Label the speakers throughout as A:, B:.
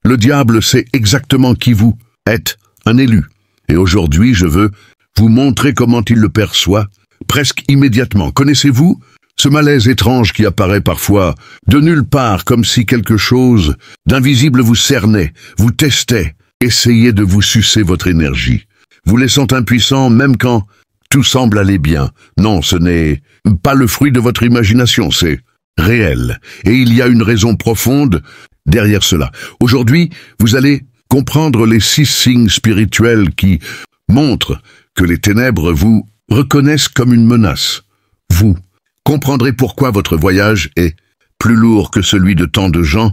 A: Le diable sait exactement qui vous êtes, un élu. Et aujourd'hui, je veux vous montrer comment il le perçoit, presque immédiatement. Connaissez-vous ce malaise étrange qui apparaît parfois de nulle part, comme si quelque chose d'invisible vous cernait, vous testait, essayait de vous sucer votre énergie, vous laissant impuissant même quand tout semble aller bien. Non, ce n'est pas le fruit de votre imagination, c'est réel. Et il y a une raison profonde derrière cela. Aujourd'hui, vous allez comprendre les 6 signes spirituels qui montrent que les ténèbres vous reconnaissent comme une menace. Vous comprendrez pourquoi votre voyage est plus lourd que celui de tant de gens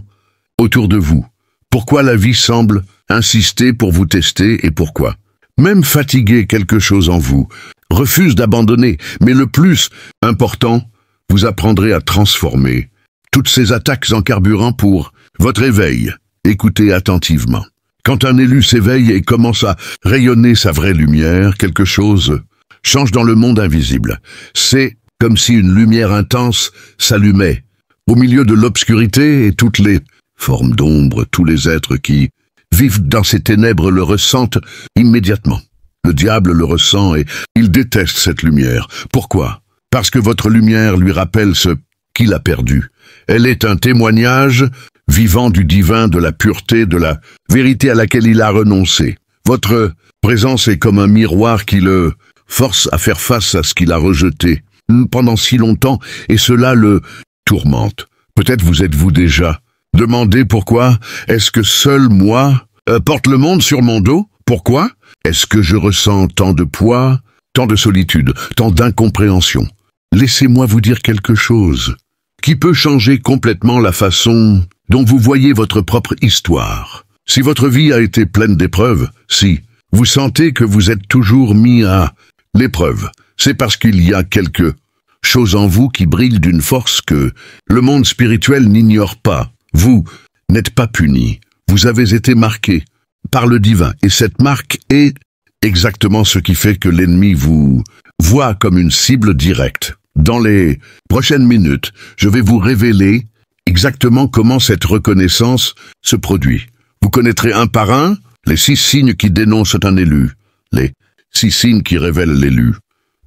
A: autour de vous. Pourquoi la vie semble insister pour vous tester et pourquoi. Même fatigué, quelque chose en vous refuse d'abandonner. Mais le plus important, vous apprendrez à transformer toutes ces attaques en carburant pour votre éveil. Écoutez attentivement. Quand un élu s'éveille et commence à rayonner sa vraie lumière, quelque chose change dans le monde invisible. C'est comme si une lumière intense s'allumait au milieu de l'obscurité et toutes les formes d'ombre, tous les êtres qui vivent dans ces ténèbres le ressentent immédiatement. Le diable le ressent et il déteste cette lumière. Pourquoi? Parce que votre lumière lui rappelle ce qu'il a perdu. Elle est un témoignage vivant du divin, de la pureté, de la vérité à laquelle il a renoncé. Votre présence est comme un miroir qui le force à faire face à ce qu'il a rejeté pendant si longtemps, et cela le tourmente. Peut-être vous êtes-vous déjà demandé pourquoi est-ce que seul moi porte le monde sur mon dos? Pourquoi est-ce que je ressens tant de poids, tant de solitude, tant d'incompréhension? Laissez-moi vous dire quelque chose qui peut changer complètement la façon dont vous voyez votre propre histoire. Si votre vie a été pleine d'épreuves, si vous sentez que vous êtes toujours mis à l'épreuve, c'est parce qu'il y a quelque chose en vous qui brille d'une force que le monde spirituel n'ignore pas. Vous n'êtes pas puni, vous avez été marqué par le divin, et cette marque est exactement ce qui fait que l'ennemi vous voit comme une cible directe. Dans les prochaines minutes, je vais vous révéler exactement comment cette reconnaissance se produit. Vous connaîtrez un par un les 6 signes qui dénoncent un élu, les 6 signes qui révèlent l'élu.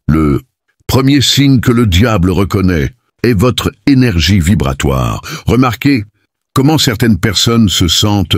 A: Le premier signe que le diable reconnaît est votre énergie vibratoire. Remarquez comment certaines personnes se sentent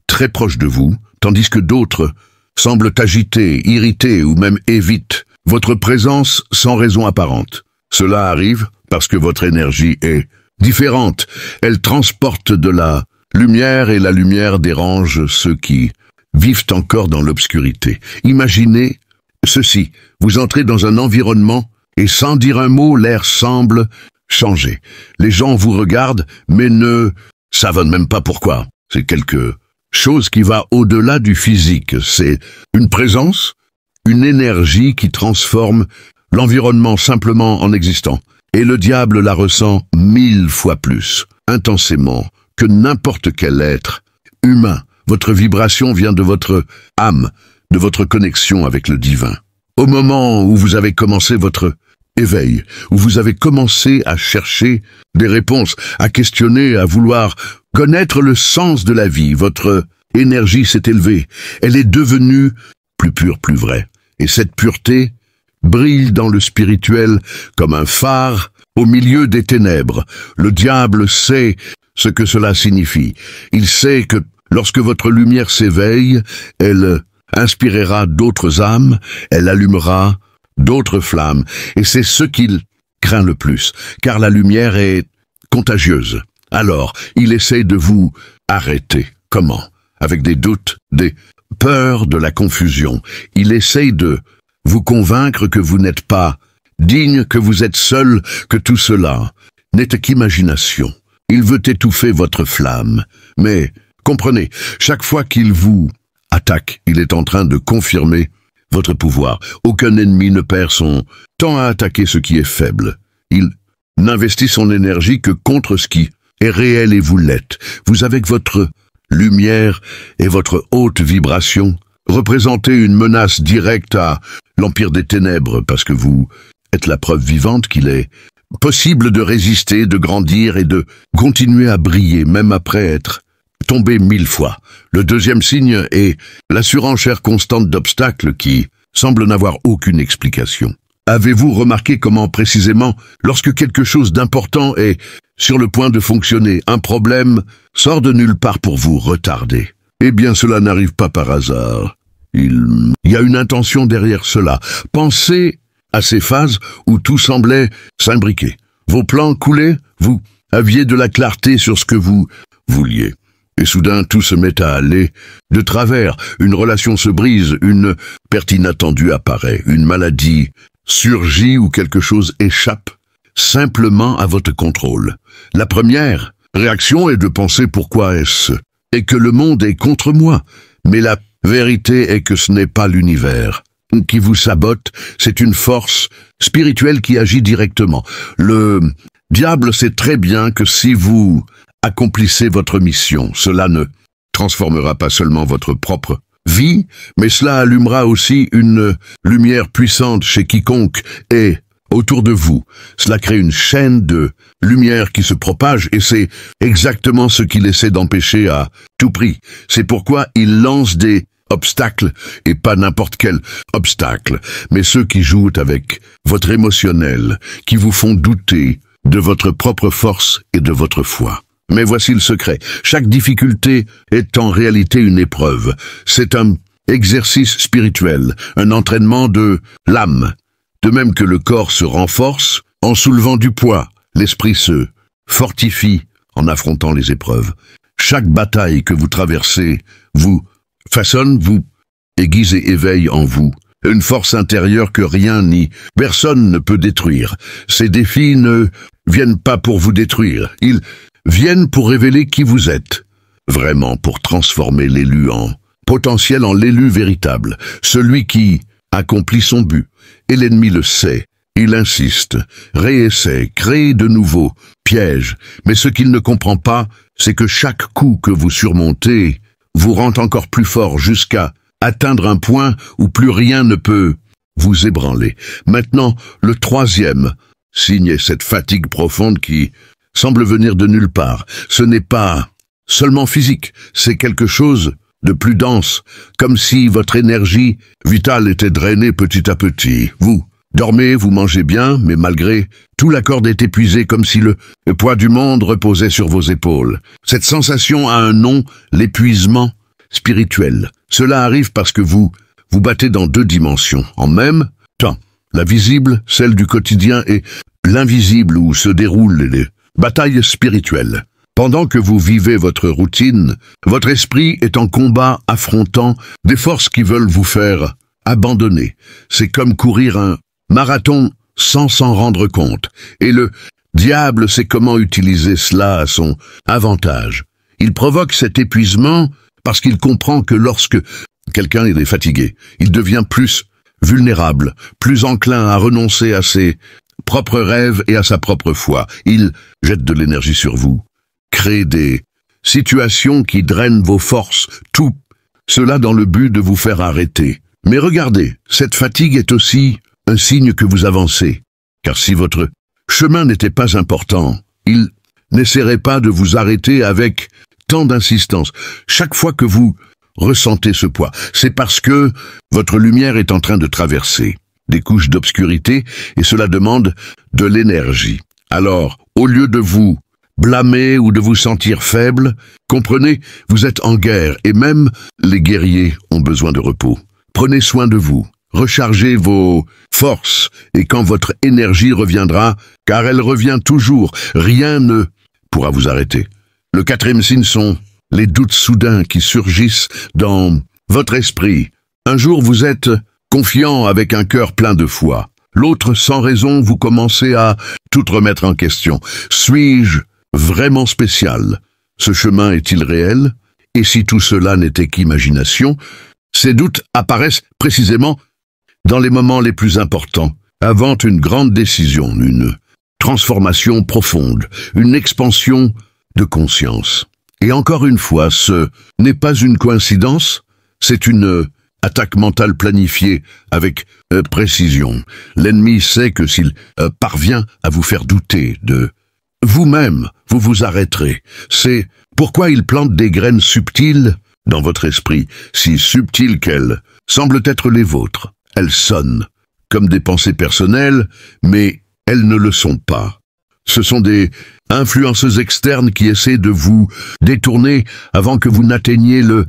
A: très proches de vous, tandis que d'autres semblent agitées, irritées ou même évitent votre présence sans raison apparente. Cela arrive parce que votre énergie est différente. Elle transporte de la lumière et la lumière dérange ceux qui vivent encore dans l'obscurité. Imaginez ceci, vous entrez dans un environnement et sans dire un mot, l'air semble changer. Les gens vous regardent mais ne savent même pas pourquoi. C'est quelque chose qui va au-delà du physique. C'est une présence, une énergie qui transforme l'environnement simplement en existant. Et le diable la ressent 1000 fois plus, intensément, que n'importe quel être humain. Votre vibration vient de votre âme, de votre connexion avec le divin. Au moment où vous avez commencé votre éveil, où vous avez commencé à chercher des réponses, à questionner, à vouloir connaître le sens de la vie, votre énergie s'est élevée. Elle est devenue plus pure, plus vraie. Et cette pureté brille dans le spirituel comme un phare au milieu des ténèbres. Le diable sait ce que cela signifie. Il sait que lorsque votre lumière s'éveille, elle inspirera d'autres âmes, elle allumera d'autres flammes. Et c'est ce qu'il craint le plus, car la lumière est contagieuse. Alors, il essaie de vous arrêter. Comment? Avec des doutes, des peurs, de la confusion. Il essaye de vous convaincre que vous n'êtes pas digne, que vous êtes seul, que tout cela n'est qu'imagination. Il veut étouffer votre flamme. Mais, comprenez, chaque fois qu'il vous attaque, il est en train de confirmer votre pouvoir. Aucun ennemi ne perd son temps à attaquer ce qui est faible. Il n'investit son énergie que contre ce qui est réel et vous l'êtes. Vous, avec votre lumière et votre haute vibration, représentez une menace directe à l'empire des ténèbres, parce que vous êtes la preuve vivante qu'il est possible de résister, de grandir et de continuer à briller, même après être tomber 1000 fois. Le deuxième signe est la surenchère constante d'obstacles qui semble n'avoir aucune explication. Avez-vous remarqué comment précisément, lorsque quelque chose d'important est sur le point de fonctionner, un problème sort de nulle part pour vous retarder? Eh bien, cela n'arrive pas par hasard. Il y a une intention derrière cela. Pensez à ces phases où tout semblait s'imbriquer. Vos plans coulaient, vous aviez de la clarté sur ce que vous vouliez. Et soudain, tout se met à aller de travers. Une relation se brise, une perte inattendue apparaît, une maladie surgit ou quelque chose échappe simplement à votre contrôle. La première réaction est de penser pourquoi est-ce et que le monde est contre moi. Mais la vérité est que ce n'est pas l'univers qui vous sabote, c'est une force spirituelle qui agit directement. Le diable sait très bien que si vous accomplissez votre mission, cela ne transformera pas seulement votre propre vie, mais cela allumera aussi une lumière puissante chez quiconque est autour de vous. Cela crée une chaîne de lumière qui se propage et c'est exactement ce qu'il essaie d'empêcher à tout prix. C'est pourquoi il lance des obstacles, et pas n'importe quel obstacle, mais ceux qui jouent avec votre émotionnel, qui vous font douter de votre propre force et de votre foi. Mais voici le secret. Chaque difficulté est en réalité une épreuve. C'est un exercice spirituel, un entraînement de l'âme. De même que le corps se renforce en soulevant du poids, l'esprit se fortifie en affrontant les épreuves. Chaque bataille que vous traversez vous façonne, vous aiguise et éveille en vous une force intérieure que rien ni personne ne peut détruire. Ces défis ne viennent pas pour vous détruire, ils viennent pour révéler qui vous êtes, vraiment pour transformer l'élu en potentiel, en l'élu véritable, celui qui accomplit son but. Et l'ennemi le sait, il insiste, réessaie, crée de nouveaux pièges, mais ce qu'il ne comprend pas, c'est que chaque coup que vous surmontez vous rend encore plus fort jusqu'à atteindre un point où plus rien ne peut vous ébranler. Maintenant, le troisième signe est cette fatigue profonde qui semble venir de nulle part. Ce n'est pas seulement physique, c'est quelque chose de plus dense, comme si votre énergie vitale était drainée petit à petit. Vous dormez, vous mangez bien, mais malgré tout la corde est épuisée comme si le poids du monde reposait sur vos épaules. Cette sensation a un nom, l'épuisement spirituel. Cela arrive parce que vous vous battez dans deux dimensions, en même temps. La visible, celle du quotidien, et l'invisible où se déroulent les batailles spirituelles. Pendant que vous vivez votre routine, votre esprit est en combat affrontant des forces qui veulent vous faire abandonner. C'est comme courir un marathon sans s'en rendre compte. Et le diable sait comment utiliser cela à son avantage. Il provoque cet épuisement parce qu'il comprend que lorsque quelqu'un est fatigué, il devient plus vulnérable, plus enclin à renoncer à ses propres rêves et à sa propre foi. Il jette de l'énergie sur vous, crée des situations qui drainent vos forces, tout cela dans le but de vous faire arrêter. Mais regardez, cette fatigue est aussi un signe que vous avancez, car si votre chemin n'était pas important, il n'essaierait pas de vous arrêter avec tant d'insistance. Chaque fois que vous ressentez ce poids, c'est parce que votre lumière est en train de traverser des couches d'obscurité et cela demande de l'énergie. Alors, au lieu de vous blâmer ou de vous sentir faible, comprenez, vous êtes en guerre et même les guerriers ont besoin de repos. Prenez soin de vous, rechargez vos forces et quand votre énergie reviendra, car elle revient toujours, rien ne pourra vous arrêter. Le quatrième signe sont les doutes soudains qui surgissent dans votre esprit. Un jour vous êtes confiant avec un cœur plein de foi. L'autre, sans raison, vous commencez à tout remettre en question. Suis-je vraiment spécial? Ce chemin est-il réel? Et si tout cela n'était qu'imagination? Ces doutes apparaissent précisément dans les moments les plus importants, avant une grande décision, une transformation profonde, une expansion de conscience. Et encore une fois, ce n'est pas une coïncidence, c'est une attaque mentale planifiée avec précision. L'ennemi sait que s'il parvient à vous faire douter de vous-même, vous vous arrêterez. C'est Pourquoi il plante des graines subtiles dans votre esprit, si subtiles qu'elles semblent être les vôtres? Elles sonnent comme des pensées personnelles, mais elles ne le sont pas. Ce sont des influences externes qui essaient de vous détourner avant que vous n'atteigniez le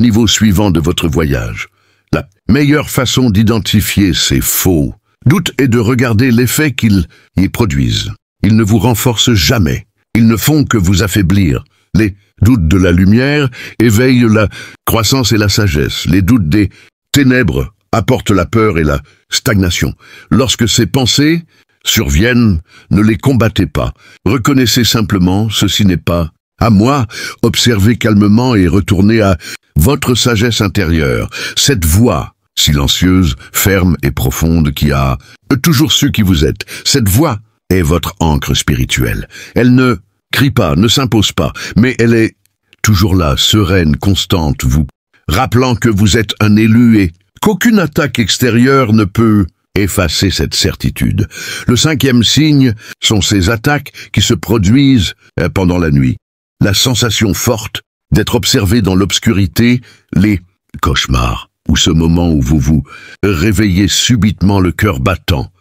A: niveau suivant de votre voyage. La meilleure façon d'identifier ces faux doutes est de regarder l'effet qu'ils y produisent. Ils ne vous renforcent jamais. Ils ne font que vous affaiblir. Les doutes de la lumière éveillent la croissance et la sagesse. Les doutes des ténèbres apportent la peur et la stagnation. Lorsque ces pensées surviennent, ne les combattez pas. Reconnaissez simplement, ceci n'est pas à moi. Observez calmement et retournez à votre sagesse intérieure. Cette voix silencieuse, ferme et profonde qui a toujours su qui vous êtes. Cette voix est votre ancre spirituelle. Elle ne crie pas, ne s'impose pas, mais elle est toujours là, sereine, constante, vous rappelant que vous êtes un élu et qu'aucune attaque extérieure ne peut effacer cette certitude. Le 5e signe sont ces attaques qui se produisent pendant la nuit. La sensation forte d'être observé dans l'obscurité, les cauchemars, ou ce moment où vous vous réveillez subitement le cœur battant,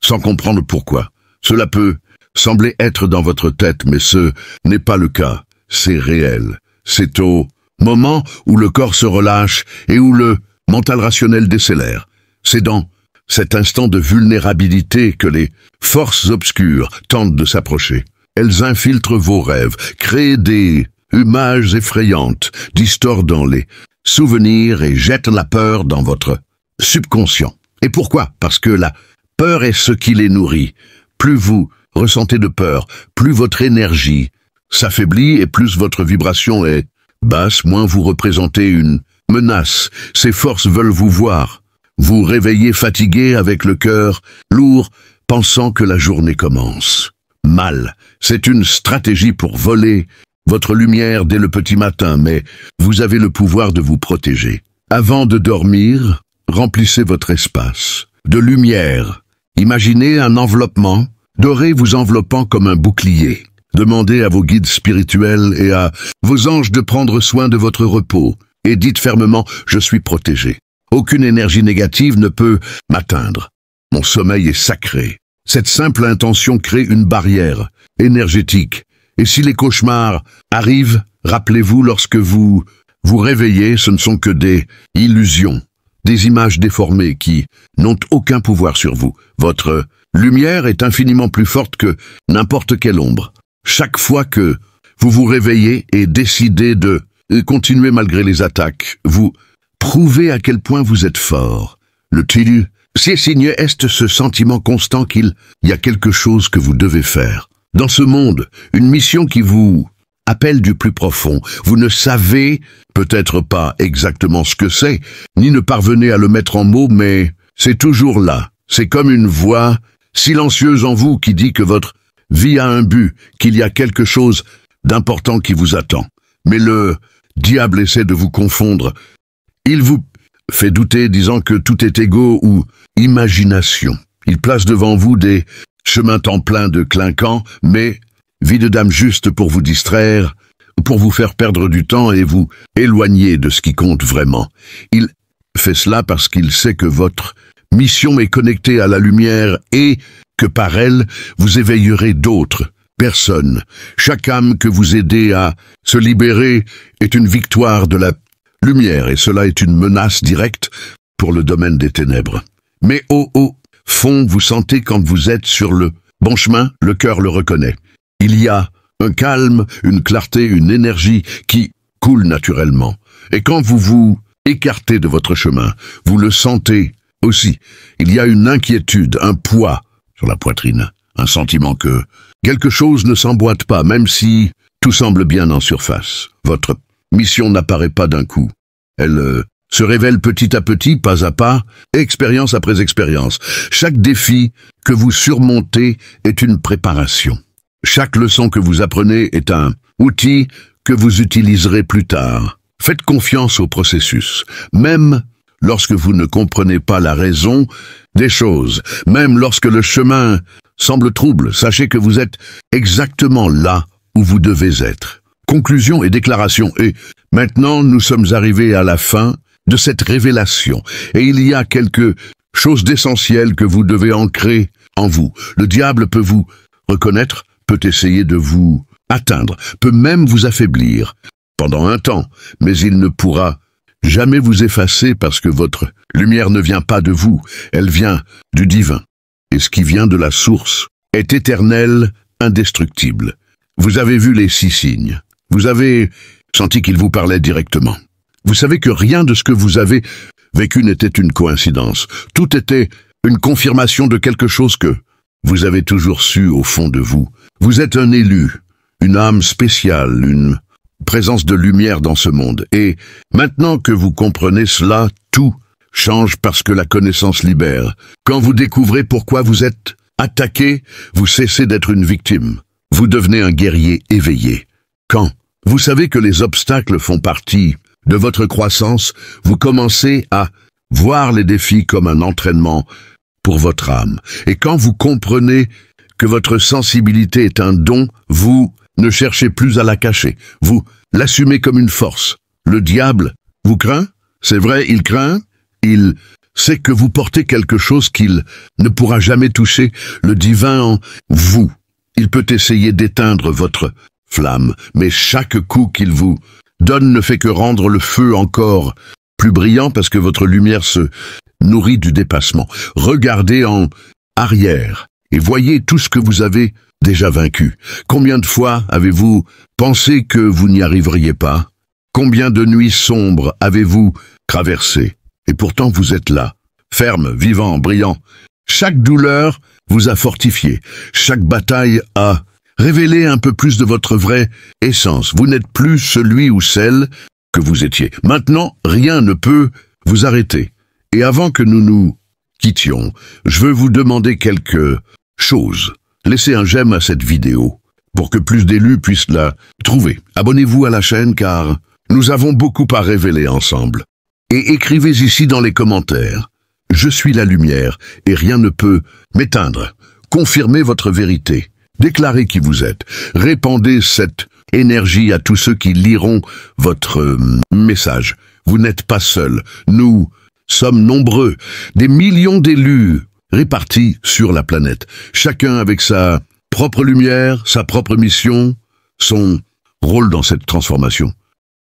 A: sans comprendre pourquoi. Cela peut sembler être dans votre tête, mais ce n'est pas le cas. C'est réel. C'est au moment où le corps se relâche et où le mental rationnel décélère. C'est dans cet instant de vulnérabilité que les forces obscures tentent de s'approcher. Elles infiltrent vos rêves, créent des images effrayantes, distordant les souvenirs et jettent la peur dans votre subconscient. Et pourquoi? Parce que la peur est ce qui les nourrit. Plus vous ressentez de peur, plus votre énergie s'affaiblit et plus votre vibration est basse, moins vous représentez une menace. Ces forces veulent vous voir. Vous réveillez fatigué avec le cœur lourd, pensant que la journée commence. Mal, c'est une stratégie pour voler votre lumière dès le petit matin, mais vous avez le pouvoir de vous protéger. Avant de dormir, remplissez votre espace de lumière. Imaginez un enveloppement doré vous enveloppant comme un bouclier. Demandez à vos guides spirituels et à vos anges de prendre soin de votre repos et dites fermement « Je suis protégé ». Aucune énergie négative ne peut m'atteindre. Mon sommeil est sacré. Cette simple intention crée une barrière énergétique. Et si les cauchemars arrivent, rappelez-vous, lorsque vous vous réveillez, ce ne sont que des illusions, des images déformées qui n'ont aucun pouvoir sur vous. Votre lumière est infiniment plus forte que n'importe quelle ombre. Chaque fois que vous vous réveillez et décidez de continuer malgré les attaques, vous prouvez à quel point vous êtes fort. Le tilu, c'est signe est ce sentiment constant qu'il y a quelque chose que vous devez faire. Dans ce monde, une mission qui vous appelle du plus profond. Vous ne savez peut-être pas exactement ce que c'est, ni ne parvenez à le mettre en mots, mais c'est toujours là. C'est comme une voix silencieuse en vous qui dit que votre vie a un but, qu'il y a quelque chose d'important qui vous attend. Mais le diable essaie de vous confondre. Il vous fait douter, disant que tout est égo ou imagination. Il place devant vous des chemins temps pleins de clinquants, mais vides d'âme juste pour vous distraire, pour vous faire perdre du temps et vous éloigner de ce qui compte vraiment. Il fait cela parce qu'il sait que votre mission est connectée à la lumière et que par elle, vous éveillerez d'autres personnes. Chaque âme que vous aidez à se libérer est une victoire de la lumière, et cela est une menace directe pour le domaine des ténèbres. Mais au fond, vous sentez quand vous êtes sur le bon chemin, le cœur le reconnaît. Il y a un calme, une clarté, une énergie qui coule naturellement. Et quand vous vous écartez de votre chemin, vous le sentez aussi. Il y a une inquiétude, un poids sur la poitrine, un sentiment que quelque chose ne s'emboîte pas, même si tout semble bien en surface. Votre mission n'apparaît pas d'un coup. Elle se révèle petit à petit, pas à pas, expérience après expérience. Chaque défi que vous surmontez est une préparation. Chaque leçon que vous apprenez est un outil que vous utiliserez plus tard. Faites confiance au processus, même lorsque vous ne comprenez pas la raison des choses, même lorsque le chemin semble trouble. Sachez que vous êtes exactement là où vous devez être. conclusion et déclaration. Et maintenant, nous sommes arrivés à la fin de cette révélation. Et il y a quelque chose d'essentiel que vous devez ancrer en vous. Le diable peut vous reconnaître, peut essayer de vous atteindre, peut même vous affaiblir pendant un temps, mais il ne pourra jamais vous effacer parce que votre lumière ne vient pas de vous, elle vient du divin. Et ce qui vient de la source est éternel, indestructible. Vous avez vu les 6 signes. Vous avez senti qu'il vous parlait directement. Vous savez que rien de ce que vous avez vécu n'était une coïncidence. Tout était une confirmation de quelque chose que vous avez toujours su au fond de vous. Vous êtes un élu, une âme spéciale, une présence de lumière dans ce monde. Et maintenant que vous comprenez cela, tout change parce que la connaissance libère. Quand vous découvrez pourquoi vous êtes attaqué, vous cessez d'être une victime. Vous devenez un guerrier éveillé. Quand vous savez que les obstacles font partie de votre croissance, vous commencez à voir les défis comme un entraînement pour votre âme. Et quand vous comprenez que votre sensibilité est un don, vous ne cherchez plus à la cacher. Vous l'assumez comme une force. Le diable vous craint? C'est vrai, il craint. Il sait que vous portez quelque chose qu'il ne pourra jamais toucher, le divin en vous. Il peut essayer d'éteindre votre flamme, mais chaque coup qu'il vous donne ne fait que rendre le feu encore plus brillant parce que votre lumière se nourrit du dépassement. Regardez en arrière et voyez tout ce que vous avez déjà vaincu. Combien de fois avez-vous pensé que vous n'y arriveriez pas? Combien de nuits sombres avez-vous traversées? Et pourtant vous êtes là, ferme, vivant, brillant. Chaque douleur vous a fortifié. Chaque bataille a révélé un peu plus de votre vraie essence. Vous n'êtes plus celui ou celle que vous étiez. Maintenant, rien ne peut vous arrêter. Et avant que nous nous quittions, je veux vous demander quelque chose. Laissez un j'aime à cette vidéo pour que plus d'élus puissent la trouver. Abonnez-vous à la chaîne car nous avons beaucoup à révéler ensemble. Et écrivez ici dans les commentaires « Je suis la lumière et rien ne peut m'éteindre ». Confirmez votre vérité. Déclarez qui vous êtes. Répandez cette énergie à tous ceux qui liront votre message. Vous n'êtes pas seul. Nous sommes nombreux. Des millions d'élus répartis sur la planète. Chacun avec sa propre lumière, sa propre mission, son rôle dans cette transformation.